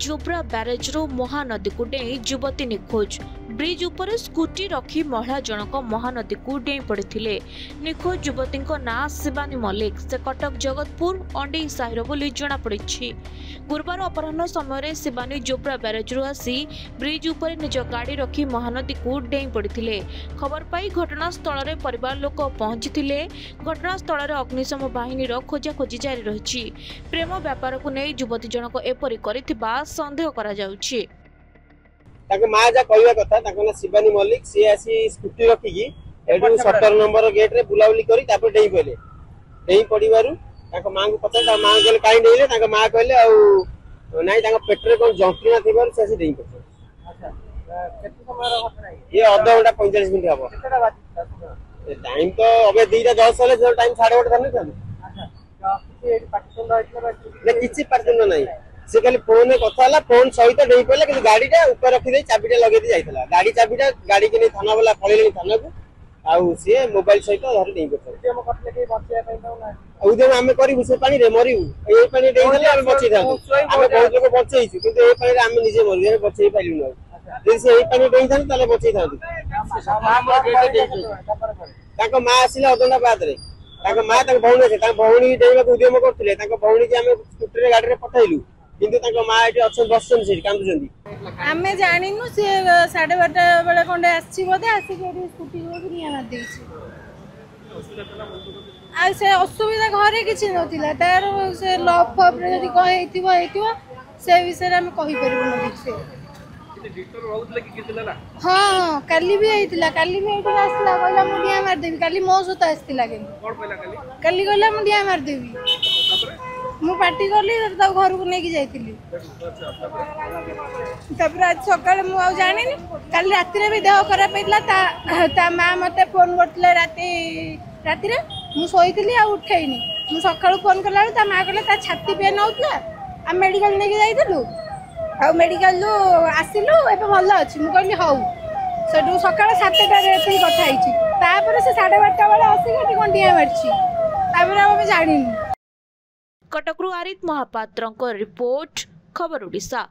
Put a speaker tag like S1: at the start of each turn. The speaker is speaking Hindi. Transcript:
S1: जोब्रा ब्यारेजरू महानदी को डेई युवती निखोज। ब्रिज उपर स्कूटी रखी महिला जनक महानदी को डेई पड़े। निखोज युवती ना शिवानी मल्लिक। से कटक जगतपुर अंडे साहिर बोली जमापड़ी। गुरुवार अपराह्न समय शिवानी जोब्रा ब्यारेजरू आसी ब्रिज उपर निज गाड़ी रखी महानदी को डेई पड़े। खबर पाई घटनास्थल में परिवार लोक पहुंची। घटनास्थल में अग्निशम बाहिनी खोजाखोजी जारी रही। प्रेम व्यापार को नहीं युवती जनक एपरी करिथिबा संदेह करा जाउछि।
S2: ताके मां जा कहवा कथा ताको ना शिवानी मल्लिक सी आसी स्कूटी रखी की एडू 17 नंबर गेट रे बुलाउली करी तापर डेई पले। डेई पडिवारु ताको मां को पता मां गेले काई डेइले ताको मां कहले आ नाही ताको पेटरे कोन जंत्रणा थिबार से आसी डेई पछे। अच्छा केते समय रो घटना ये आधा घंटा 45 मिनिट हबो। केतेटा बाजी टाइम तो अबे 2:10 होले जो टाइम 8:30 धरने था। अच्छा किछि पार्टिशन रहितला ने किछि पार्टिशन नाही से खाली फोन में कथा फोन सहित डेई पड़े कि गाड़ीटा ऊपर रखी चाबीटा लगे जाइला। गाड़ी चाबीटा गाड़ी के नहीं थाना वाला पळेले थाना को आउ सी मोबाइल सहित धर डेई पड़े। हम कटले के बचिया पई ना उदे आमे करिबु से पानी रे मरिबु ए पानी डेई देले हम बचि थाउ। आमे बहुत लोग बचैछु किंतु ए पानी रे आमे निजे मरि रे बचै पाइलु न। जे से ए पानी डेई थाउ ताले बचै थाउ। ताको मां आसिला अदंडा बाद रे ताको मां ताको भौणी से ताको भौणी डेइबा उद्यम करथिले। ताको भौणी के आमे स्कूटर रे गाड़ी रे पठाइलु किंतु ताको मां एठी अछन बसछन से कांदुचंदी।
S3: आमे जानिनु से 12:30 बेले कोंडे आछि बोदे आसी के स्कूटी को निया मार देछि। आ से असुविधा घरे किछि नथिला तार से लॉक फॉप रे जदी कह हेतिबो से विषय रे हम कहि परबो न ठीक से। डिटर रहउतले कि कितला ना हां काली भी आइतिला। काली भी एठी आसला कहला मुडिया मार देबी। काली मो सत आस्तिला के कोन कहला काली कहला मुडिया मार देबी। मु पार्टी करली त घर को लेके जाइतिली। तब आज सकाळ मु आ जानिनी काली राति रे भी देह खराब पेतला ता मां मते फोन करतले राति रे मु सोइतिली आ उठैनी। मु सकाळ फोन करला ता मां कहले ता छाती पेन होतला आ मेडिकल लेके जाइतिलु आ मेडिकल लो आसिलु एबे भल अछि। मु कहली हौ सेडू सकाळ 7टा रे एथि कथा आइछि। तापर से 12:30 बेला आसी गटी कंडिया मारछि। तापर हम जानिनी।
S1: कटकरू आरित महापात्र रिपोर्ट खबर ओडिशा।